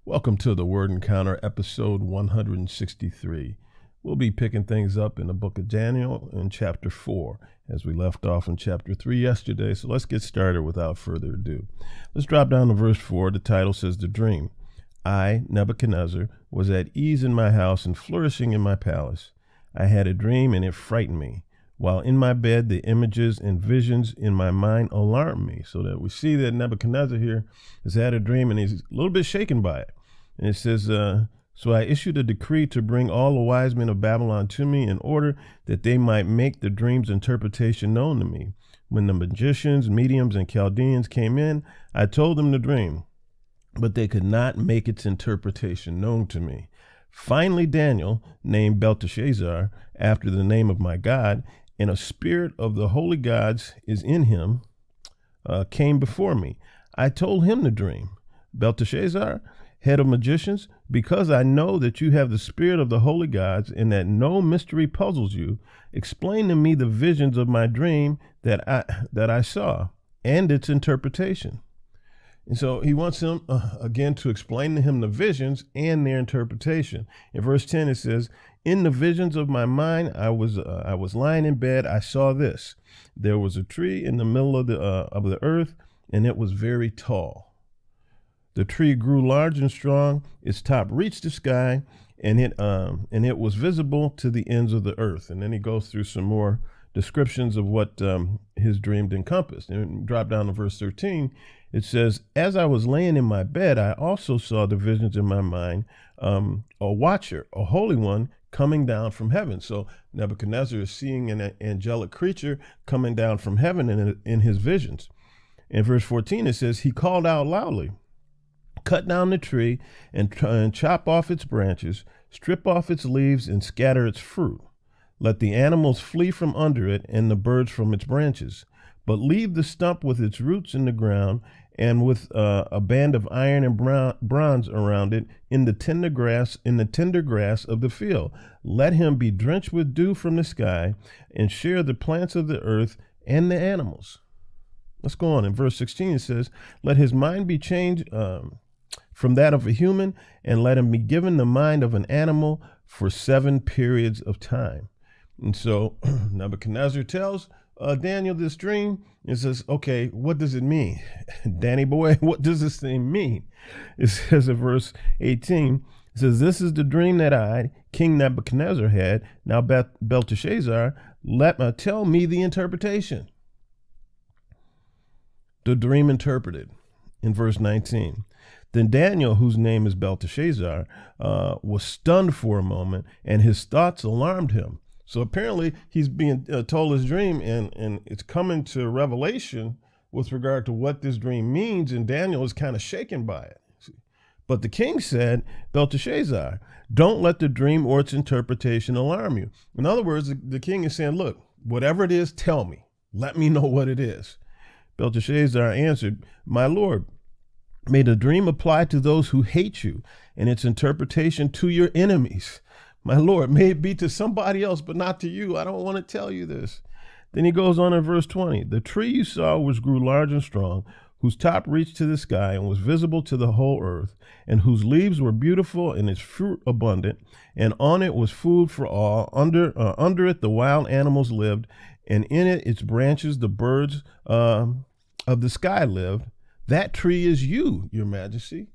Welcome to the Word Encounter, episode 163. We'll be picking things up in the book of Daniel in chapter 4, as we left off in chapter 3 yesterday. So let's get started without further ado. Let's drop down to verse 4. The title says, The Dream. I, Nebuchadnezzar, was at ease in my house and flourishing in my palace. I had a dream and it frightened me. While in my bed, the images and visions in my mind alarmed me. So that we see that Nebuchadnezzar here has had a dream and he's a little bit shaken by it. And it says, so I issued a decree to bring all the wise men of Babylon to me in order that they might make the dream's interpretation known to me. When the magicians, mediums, and Chaldeans came in, I told them the dream, but they could not make its interpretation known to me. Finally, Daniel, named Belshazzar, after the name of my God, and a spirit of the holy gods is in him, came before me. I told him the dream. Belteshazzar, head of magicians, because I know that you have the spirit of the holy gods and that no mystery puzzles you, explain to me the visions of my dream that I saw and its interpretation. And so he wants him, again, to explain to him the visions and their interpretation. In verse 10, it says, in the visions of my mind, I was lying in bed. I saw this. There was a tree in the middle of the earth, and it was very tall. The tree grew large and strong. Its top reached the sky, and it was visible to the ends of the earth. And then he goes through some more descriptions of what his dream encompassed. And drop down to verse 13. It says, as I was laying in my bed, I also saw the visions in my mind, a watcher, a holy one, coming down from heaven. So Nebuchadnezzar is seeing an angelic creature coming down from heaven in his visions. In verse 14, it says, he called out loudly, cut down the tree and chop off its branches, strip off its leaves and scatter its fruit. Let the animals flee from under it and the birds from its branches. But leave the stump with its roots in the ground and with a band of iron and bronze around it in the tender grass of the field. Let him be drenched with dew from the sky and share the plants of the earth and the animals. Let's go on. In verse 16, it says, let his mind be changed from that of a human, and let him be given the mind of an animal for 7 periods of time. And so Nebuchadnezzar tells Daniel this dream and says, okay, what does it mean? Danny boy, what does this thing mean? It says in verse 18, it says, this is the dream that I, King Nebuchadnezzar, had. Now Belteshazzar, tell me the interpretation. The dream interpreted in verse 19. Then Daniel, whose name is Belteshazzar, was stunned for a moment, and his thoughts alarmed him. So apparently he's being told his dream, and it's coming to revelation with regard to what this dream means, and Daniel is kind of shaken by it. But the king said, Belteshazzar, don't let the dream or its interpretation alarm you. In other words, the king is saying, look, whatever it is, tell me. Let me know what it is. Belteshazzar answered, my lord, may the dream apply to those who hate you, and its interpretation to your enemies. My Lord, may it be to somebody else, but not to you. I don't want to tell you this. Then he goes on in verse 20. The tree you saw grew large and strong, whose top reached to the sky and was visible to the whole earth, and whose leaves were beautiful and its fruit abundant, and on it was food for all. Under it the wild animals lived, and in it its branches the birds of the sky lived. That tree is you, your majesty.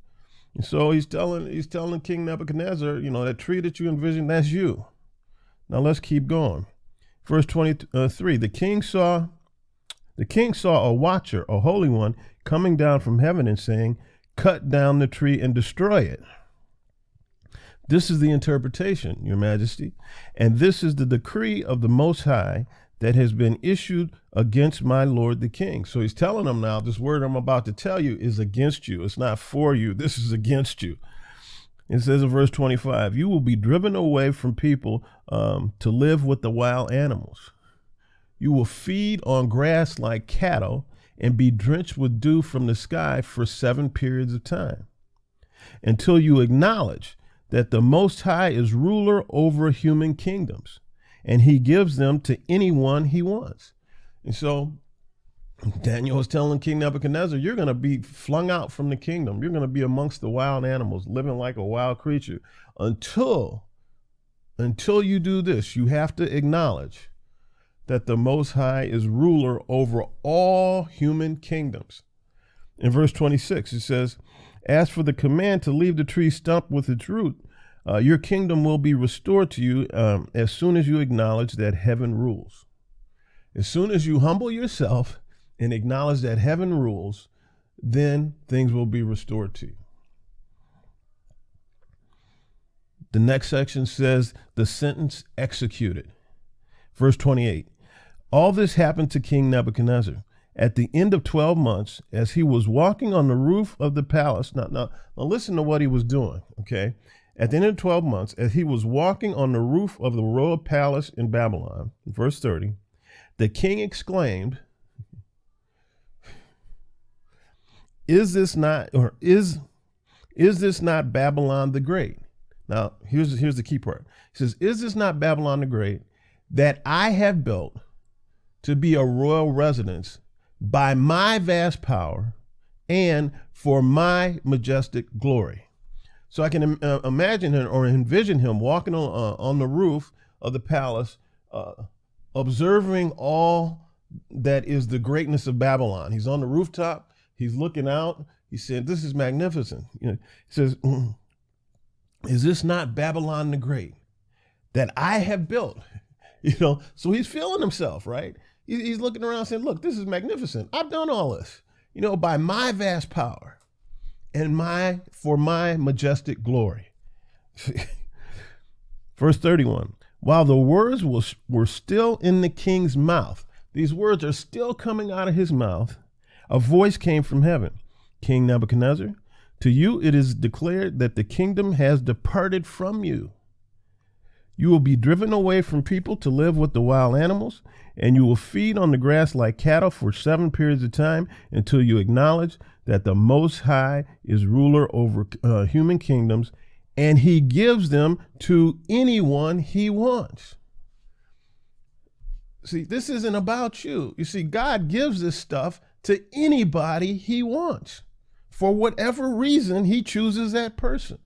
And so he's telling King Nebuchadnezzar, that tree that you envisioned, that's you. Now let's keep going. Verse 23, the king saw a watcher, a holy one, coming down from heaven and saying, cut down the tree and destroy it. This is the interpretation, your majesty, and this is the decree of the Most High that has been issued against my lord the king. So he's telling them now, this word I'm about to tell you is against you. It's not for you. This is against you. It says in verse 25, you will be driven away from people to live with the wild animals. You will feed on grass like cattle and be drenched with dew from the sky for 7 periods of time, until you acknowledge that the Most High is ruler over human kingdoms, and he gives them to anyone he wants. And so Daniel was telling King Nebuchadnezzar, you're going to be flung out from the kingdom. You're going to be amongst the wild animals, living like a wild creature until you do this. You have to acknowledge that the Most High is ruler over all human kingdoms. In verse 26, it says, as for the command to leave the tree stump with its root, your kingdom will be restored to you as soon as you acknowledge that heaven rules. As soon as you humble yourself and acknowledge that heaven rules, then things will be restored to you. The next section says the sentence executed. Verse 28, all this happened to King Nebuchadnezzar at the end of 12 months as he was walking on the roof of the palace. Now listen to what he was doing, okay? At the end of 12 months, as he was walking on the roof of the royal palace in Babylon, verse 30, the king exclaimed, is this not Babylon the Great? Now, here's the key part. He says, is this not Babylon the Great that I have built to be a royal residence by my vast power and for my majestic glory? So I can imagine him or envision him walking on the roof of the palace, observing all that is the greatness of Babylon. He's on the rooftop. He's looking out. He said, this is magnificent. You know, he says, is this not Babylon the Great that I have built? You know, so he's feeling himself, right? He's looking around saying, look, this is magnificent. I've done all this, you know, by my vast power and for my majestic glory. Verse 31, while the words were still in the king's mouth, these words are still coming out of his mouth, a voice came from heaven. King Nebuchadnezzar, to you it is declared that the kingdom has departed from you. You will be driven away from people to live with the wild animals, and you will feed on the grass like cattle for 7 periods of time until you acknowledge that the Most High is ruler over human kingdoms, and he gives them to anyone he wants. See, this isn't about you. You see, God gives this stuff to anybody he wants for whatever reason he chooses that person.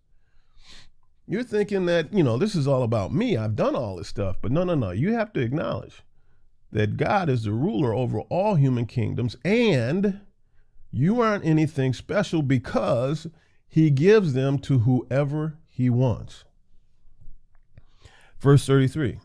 You're thinking that, you know, this is all about me. I've done all this stuff. But no. You have to acknowledge that God is the ruler over all human kingdoms, and you aren't anything special because he gives them to whoever he wants. Verse 33,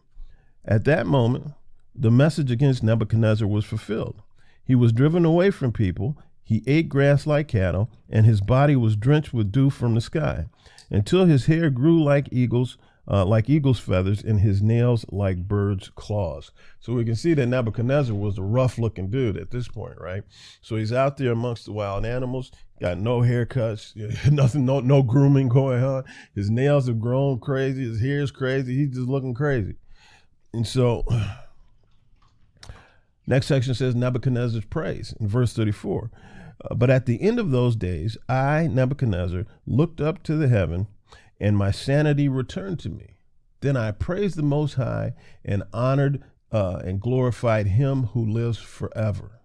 at that moment, the message against Nebuchadnezzar was fulfilled. He was driven away from people. He ate grass like cattle, and his body was drenched with dew from the sky, until his hair grew like eagle's feathers, and his nails like birds' claws. So we can see that Nebuchadnezzar was a rough-looking dude at this point, right? So he's out there amongst the wild animals, got no haircuts, nothing, no grooming going on. His nails have grown crazy. His hair is crazy. He's just looking crazy. And so next section says Nebuchadnezzar's praise in verse 34. But at the end of those days, I, Nebuchadnezzar, looked up to the heaven, and my sanity returned to me. Then I praised the Most High and honored and glorified him who lives forever.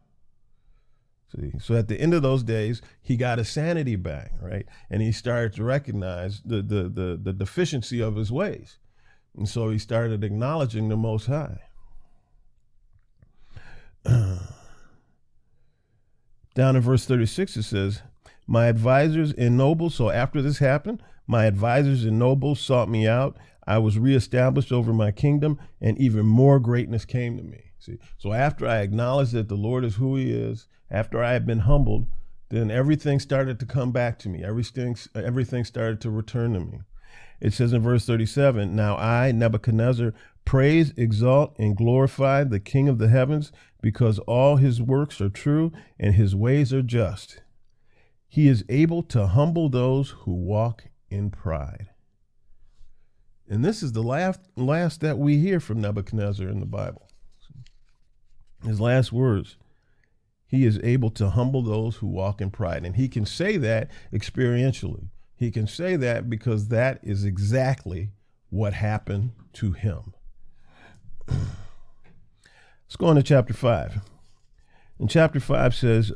See, so at the end of those days, he got his sanity back, right? And he started to recognize the deficiency of his ways. And so he started acknowledging the Most High. Down in verse 36, it says, my advisors and nobles, so after this happened, my advisors and nobles sought me out. I was reestablished over my kingdom, and even more greatness came to me. See, so after I acknowledged that the Lord is who he is, after I had been humbled, then everything started to come back to me. Everything started to return to me. It says in verse 37, now I, Nebuchadnezzar, praise, exalt, and glorify the King of the heavens, because all his works are true and his ways are just. He is able to humble those who walk in pride. And this is the last that we hear from Nebuchadnezzar in the Bible. His last words, he is able to humble those who walk in pride. And he can say that experientially. He can say that because that is exactly what happened to him. Let's go on to chapter 5. And chapter 5 says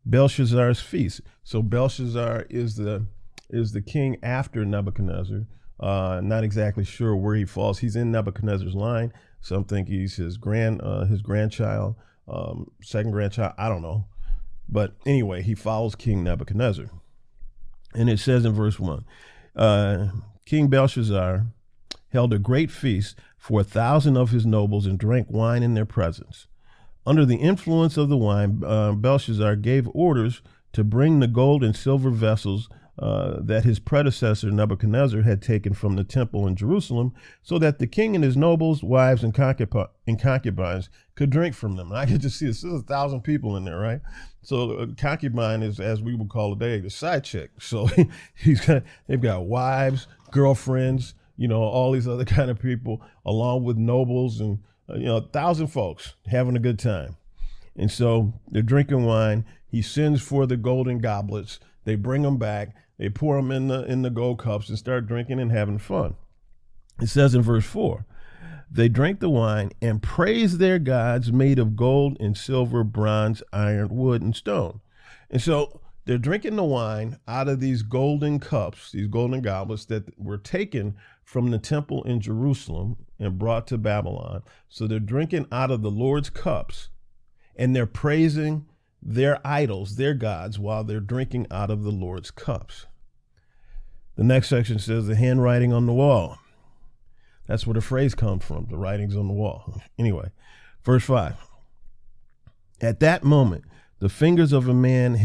Belshazzar's feast. So Belshazzar is the king after Nebuchadnezzar. Not exactly sure where he falls. He's in Nebuchadnezzar's line. Some think he's his grandchild, second grandchild. I don't know. But anyway, he follows King Nebuchadnezzar. And it says in verse 1, King Belshazzar held a great feast for 1,000 of his nobles and drank wine in their presence. Under the influence of the wine, Belshazzar gave orders to bring the gold and silver vessels that his predecessor Nebuchadnezzar had taken from the temple in Jerusalem, so that the king and his nobles, wives, and concubines could drink from them. And I could just see this. There's 1,000 people in there, right? So a concubine is, as we would call today, the side chick. So they've got wives, girlfriends, all these other kind of people, along with nobles and 1,000 folks having a good time. And so they're drinking wine. He sends for the golden goblets. They bring them back. They pour them in the gold cups and start drinking and having fun. It says in verse 4, they drank the wine and praised their gods made of gold and silver, bronze, iron, wood, and stone. And so they're drinking the wine out of these golden cups, these golden goblets that were taken from the temple in Jerusalem and brought to Babylon. So they're drinking out of the Lord's cups, and they're praising their idols, their gods, while they're drinking out of the Lord's cups. The next section says the handwriting on the wall. That's where the phrase comes from, the writings on the wall. Anyway, verse 5. At that moment, the fingers of a man's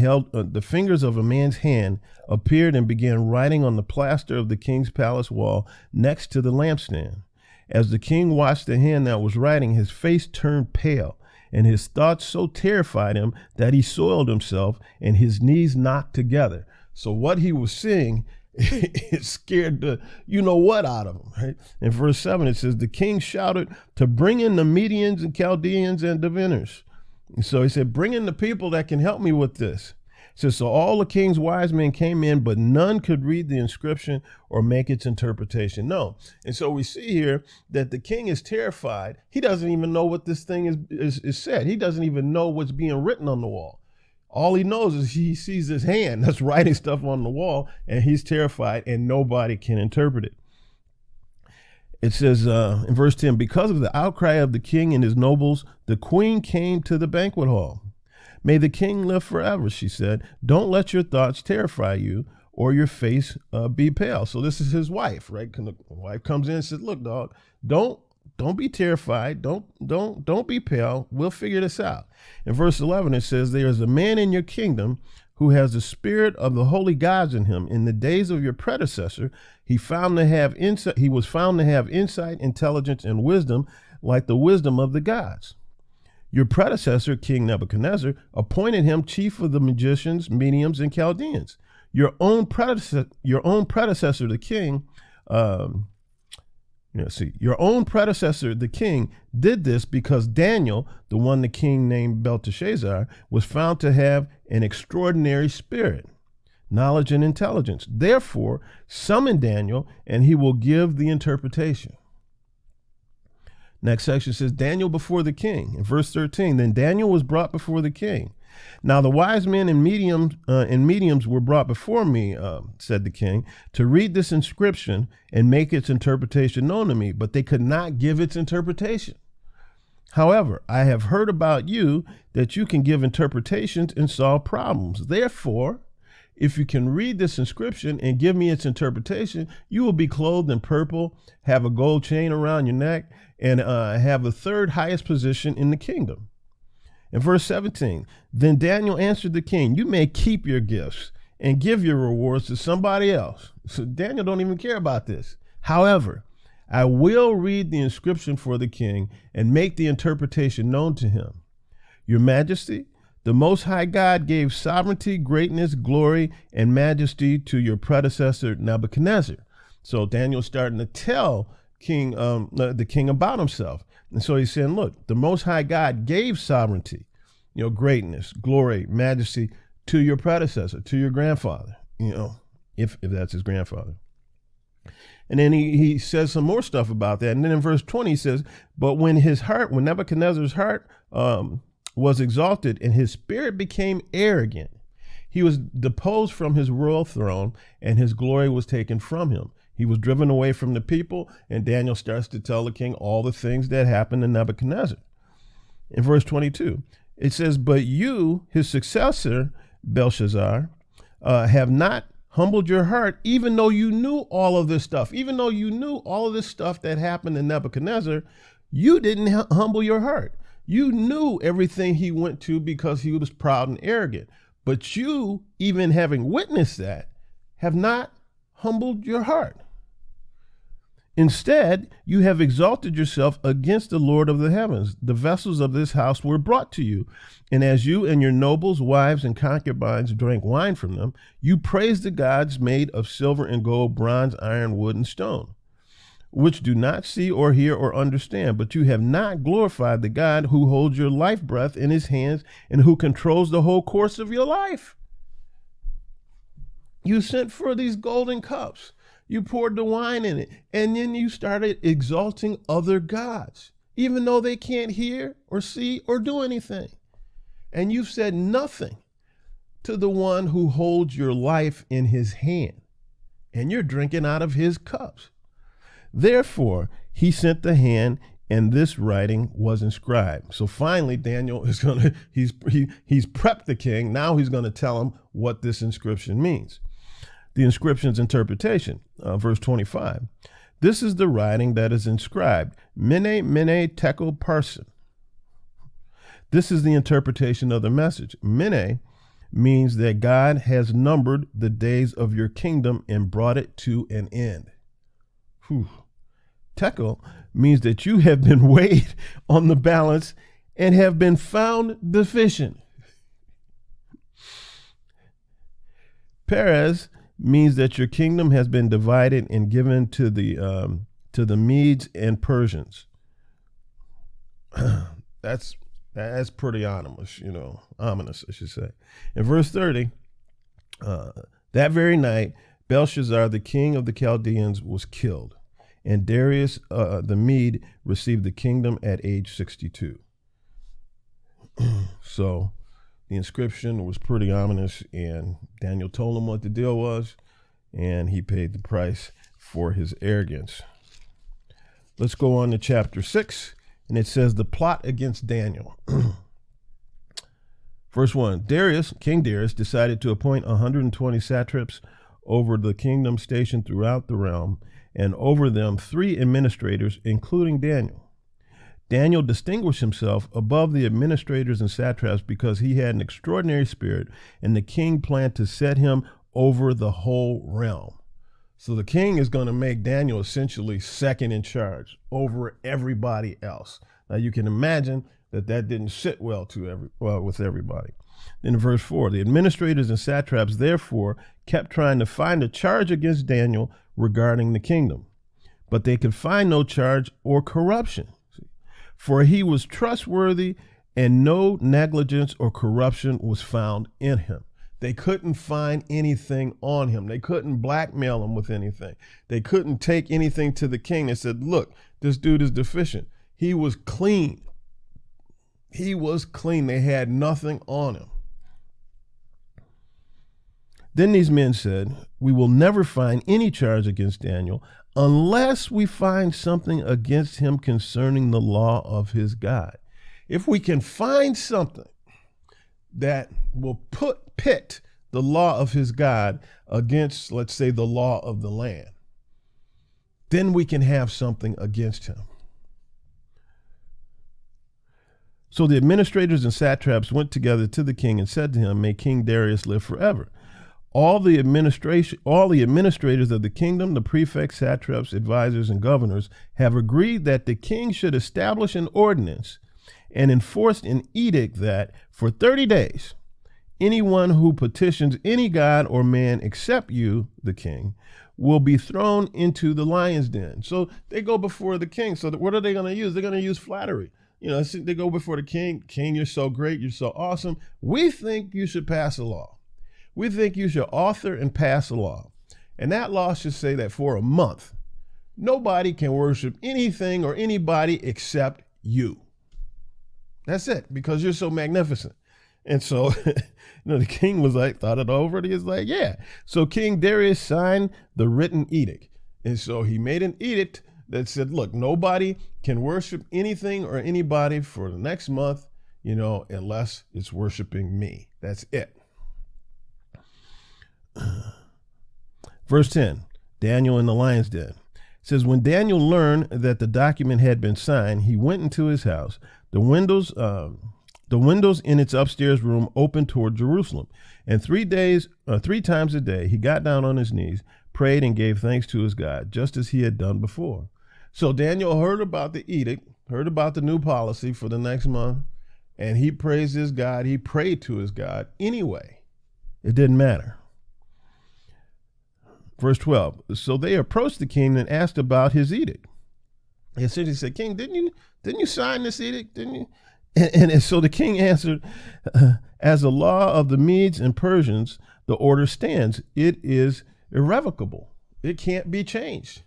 hand appeared and began writing on the plaster of the king's palace wall next to the lampstand. As the king watched the hand that was writing, his face turned pale, and his thoughts so terrified him that he soiled himself and his knees knocked together. So what he was seeing, it scared the you-know-what out of him, right? In verse 7, it says, the king shouted to bring in the Medians and Chaldeans and diviners. And so he said, bring in the people that can help me with this. It says, so all the king's wise men came in, but none could read the inscription or make its interpretation known. And so we see here that the king is terrified. He doesn't even know what this thing is said. He doesn't even know what's being written on the wall. All he knows is he sees his hand that's writing stuff on the wall, and he's terrified, and nobody can interpret it. It says in verse 10, because of the outcry of the king and his nobles, the queen came to the banquet hall. May the king live forever, she said. Don't let your thoughts terrify you or your face be pale. So this is his wife, right? The wife comes in and says, look, dog, don't be terrified. Don't be pale. We'll figure this out. In verse 11, it says, there is a man in your kingdom who has the spirit of the holy gods in him. In the days of your predecessor, he was found to have insight, intelligence, and wisdom like the wisdom of the gods. Your predecessor, King Nebuchadnezzar, appointed him chief of the magicians, mediums, and Chaldeans. Your own predecessor, the king, your own predecessor, the king, did this because Daniel, the one the king named Belshazzar, was found to have an extraordinary spirit, knowledge, and intelligence. Therefore, summon Daniel, and he will give the interpretation. Next section says, Daniel before the king. In verse 13, then Daniel was brought before the king. Now the wise men and mediums were brought before me, said the king, to read this inscription and make its interpretation known to me, but they could not give its interpretation. However, I have heard about you that you can give interpretations and solve problems. Therefore, if you can read this inscription and give me its interpretation, you will be clothed in purple, have a gold chain around your neck, and have the third highest position in the kingdom. In verse 17, then Daniel answered the king, you may keep your gifts and give your rewards to somebody else. So Daniel don't even care about this. However, I will read the inscription for the king and make the interpretation known to him. Your Majesty, the Most High God gave sovereignty, greatness, glory, and majesty to your predecessor Nebuchadnezzar. So Daniel's starting to tell the king about himself. And so he's saying, look, the Most High God gave sovereignty, greatness, glory, majesty to your predecessor, to your grandfather, if that's his grandfather. And then he says some more stuff about that. And then in verse 20, he says, but when Nebuchadnezzar's heart was exalted and his spirit became arrogant, he was deposed from his royal throne and his glory was taken from him. He was driven away from the people, and Daniel starts to tell the king all the things that happened to Nebuchadnezzar. In verse 22, it says, but you, his successor, Belshazzar, have not humbled your heart, even though you knew all of this stuff. Even though you knew all of this stuff that happened to Nebuchadnezzar, you didn't humble your heart. You knew everything he went to because he was proud and arrogant. But you, even having witnessed that, have not humbled your heart. Instead, you have exalted yourself against the Lord of the heavens. The vessels of this house were brought to you. And as you and your nobles, wives, and concubines drank wine from them, you praised the gods made of silver and gold, bronze, iron, wood, and stone, which do not see or hear or understand. But you have not glorified the God who holds your life breath in his hands and who controls the whole course of your life. You sent for these golden cups. You poured the wine in it, and then you started exalting other gods, even though they can't hear or see or do anything. And you've said nothing to the one who holds your life in his hand, and you're drinking out of his cups. Therefore, he sent the hand, and this writing was inscribed. So finally, Daniel is he's prepped the king. Now he's going to tell him what this inscription means. The inscription's interpretation, verse 25. This is the writing that is inscribed, Mene, Mene, Tekel, Parsin. This is the interpretation of the message. Mene means that God has numbered the days of your kingdom and brought it to an end. Whew. Tekel means that you have been weighed on the balance and have been found deficient. Perez means that your kingdom has been divided and given to the Medes and Persians. That's pretty ominous, ominous, I should say. In verse 30, that very night, Belshazzar, the king of the Chaldeans, was killed, and Darius, the Mede, received the kingdom at age 62. So the inscription was pretty ominous, and Daniel told him what the deal was, and he paid the price for his arrogance. Let's go on to chapter 6, and it says the plot against Daniel. Verse 1, King Darius decided to appoint 120 satraps over the kingdom stationed throughout the realm, and over them 3 administrators, including Daniel. Daniel distinguished himself above the administrators and satraps because he had an extraordinary spirit, and the king planned to set him over the whole realm. So the king is going to make Daniel essentially second in charge over everybody else. Now you can imagine that didn't sit well with everybody. Then in verse 4, the administrators and satraps therefore kept trying to find a charge against Daniel regarding the kingdom, but they could find no charge or corruption. For he was trustworthy, and no negligence or corruption was found in him. They couldn't find anything on him. They couldn't blackmail him with anything. They couldn't take anything to the king. They said, look, this dude is deficient. He was clean. He was clean. They had nothing on him. Then these men said, we will never find any charge against Daniel unless we find something against him concerning the law of his God. If we can find something that will pit the law of his God against, let's say, the law of the land, then we can have something against him. So the administrators and satraps went together to the king and said to him, may King Darius live forever. All the administrators of the kingdom, the prefects, satraps, advisors, and governors have agreed that the king should establish an ordinance and enforce an edict that for 30 days, anyone who petitions any god or man except you, the king, will be thrown into the lion's den. So they go before the king. So what are they going to use? They're going to use flattery. They go before the king. King, you're so great. You're so awesome. We think you should pass a law. We think you should author and pass a law. And that law should say that for a month, nobody can worship anything or anybody except you. That's it, because you're so magnificent. And so, the king was like, thought it over, and he was like, yeah. So King Darius signed the written edict. And so he made an edict that said, look, nobody can worship anything or anybody for the next month, unless it's worshiping me. That's it. Verse 10, Daniel in the lion's den. It says, when Daniel learned that the document had been signed, he went into his house. The windows in its upstairs room opened toward Jerusalem. And 3 times a day, he got down on his knees, prayed, and gave thanks to his God, just as he had done before. So Daniel heard about the edict, heard about the new policy for the next month, and he praised his God. He prayed to his God anyway. It didn't matter. Verse 12, so they approached the king and asked about his edict. And essentially said, King, didn't you sign this edict? Didn't you? And so the king answered, as a law of the Medes and Persians, the order stands. It is irrevocable. It can't be changed.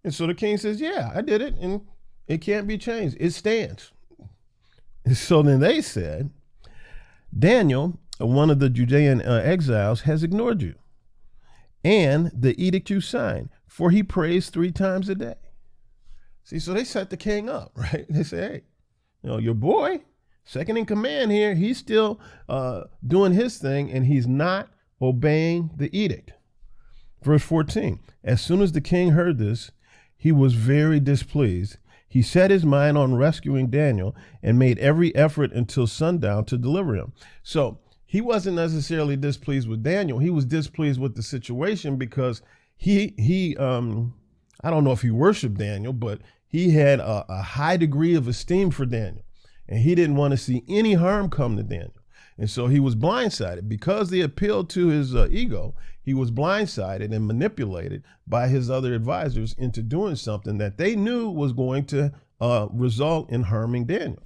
And so the king says, yeah, I did it, and it can't be changed. It stands. And so then they said, Daniel, one of the Judean exiles, has ignored you and the edict you signed, for he prays 3 times a day. See, so they set the king up, right? They say, hey, your boy, second in command here, he's still doing his thing, and he's not obeying the edict. Verse 14, as soon as the king heard this, he was very displeased. He set his mind on rescuing Daniel and made every effort until sundown to deliver him. So he wasn't necessarily displeased with Daniel. He was displeased with the situation because he I don't know if he worshiped Daniel, but he had a high degree of esteem for Daniel, and he didn't want to see any harm come to Daniel. And so he was blindsided because they appealed to his ego. He was blindsided and manipulated by his other advisors into doing something that they knew was going to result in harming Daniel.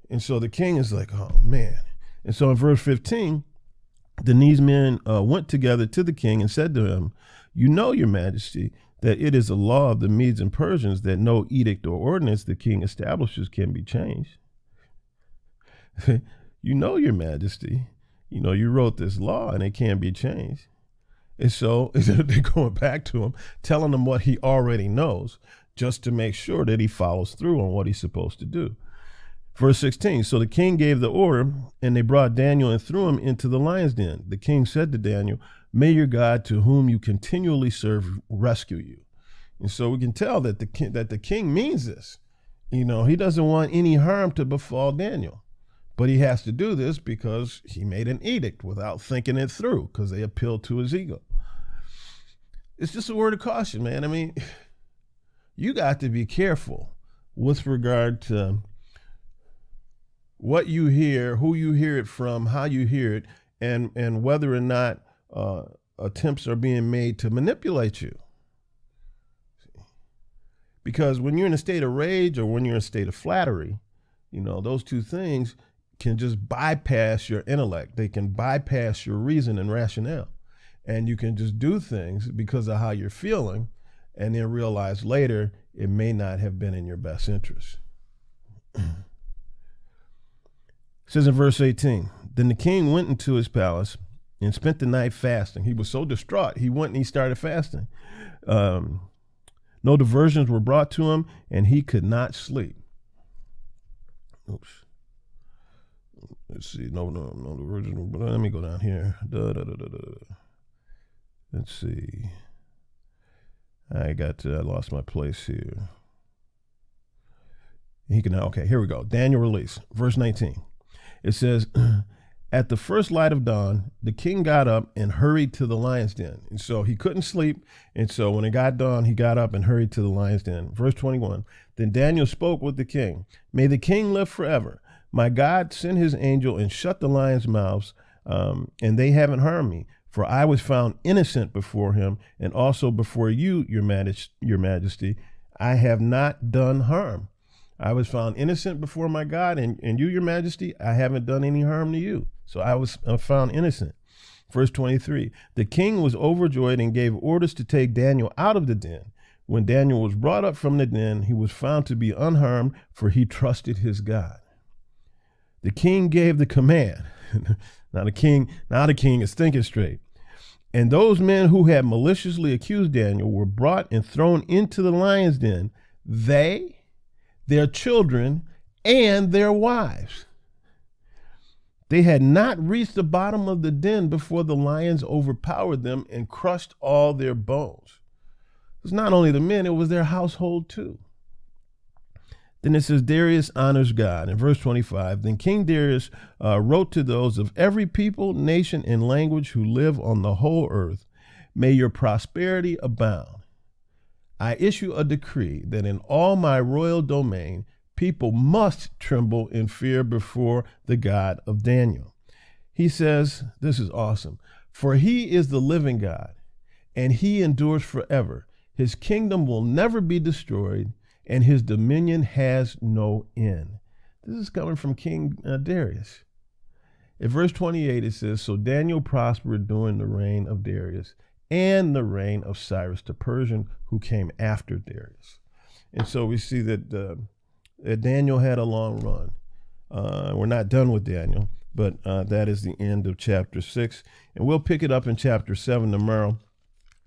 And so the king is like, oh man. And so in verse 15, then these men went together to the king and said to him, you know, your majesty, that it is a law of the Medes and Persians that no edict or ordinance the king establishes can be changed. You know, your majesty, you wrote this law and it can't be changed. And so they're going back to him, telling him what he already knows, just to make sure that he follows through on what he's supposed to do. Verse 16, so the king gave the order, and they brought Daniel and threw him into the lion's den. The king said to Daniel, may your God, to whom you continually serve, rescue you. And so we can tell that the king means this. He doesn't want any harm to befall Daniel. But he has to do this because he made an edict without thinking it through, because they appealed to his ego. It's just a word of caution, man. I mean, you got to be careful with regard to what you hear, who you hear it from, how you hear it, and whether or not attempts are being made to manipulate you. Because when you're in a state of rage or when you're in a state of flattery, those two things can just bypass your intellect. They can bypass your reason and rationale. And you can just do things because of how you're feeling, and then realize later it may not have been in your best interest. It says in verse 18, then the king went into his palace and spent the night fasting. He was so distraught, he went and he started fasting. No diversions were brought to him, and he could not sleep. Oops. Let's see. No diversions. Let me go down here. Let's see. I lost my place here. Okay, here we go. Daniel release, verse 19. It says, at the first light of dawn, the king got up and hurried to the lion's den. And so he couldn't sleep. And so when it got dawn, he got up and hurried to the lion's den. Verse 21, then Daniel spoke with the king. May the king live forever. My God sent his angel and shut the lions' mouths, and they haven't harmed me. For I was found innocent before him, and also before you, your majesty. I have not done harm. I was found innocent before my God, and you, your majesty, I haven't done any harm to you. So I was found innocent. Verse 23, the king was overjoyed and gave orders to take Daniel out of the den. When Daniel was brought up from the den, he was found to be unharmed, for he trusted his God. The king gave the command. Now the king is thinking straight. And those men who had maliciously accused Daniel were brought and thrown into the lion's den, they, their children, and their wives. They had not reached the bottom of the den before the lions overpowered them and crushed all their bones. It was not only the men, it was their household too. Then it says, Darius honors God. In verse 25, then King Darius wrote to those of every people, nation, and language who live on the whole earth, may your prosperity abound. I issue a decree that in all my royal domain, people must tremble in fear before the God of Daniel. He says, this is awesome, for he is the living God, and he endures forever. His kingdom will never be destroyed, and his dominion has no end. This is coming from King Darius. In verse 28, it says, so Daniel prospered during the reign of Darius and the reign of Cyrus the Persian, who came after Darius. And so we see that Daniel had a long run. We're not done with Daniel, but that is the end of chapter 6. And we'll pick it up in chapter 7 tomorrow.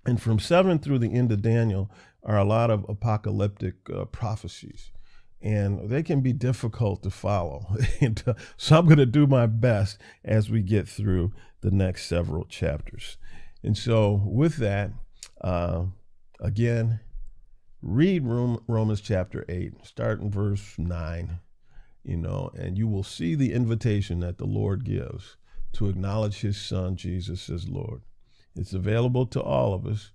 And from 7 through the end of Daniel are a lot of apocalyptic prophecies, and they can be difficult to follow. And, so I'm going to do my best as we get through the next several chapters. And so with that, again, read Romans chapter 8, start in verse 9, and you will see the invitation that the Lord gives to acknowledge his son, Jesus, as Lord. It's available to all of us.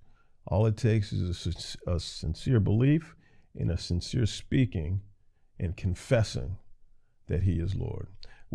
All it takes is a sincere belief and a sincere speaking and confessing that he is Lord.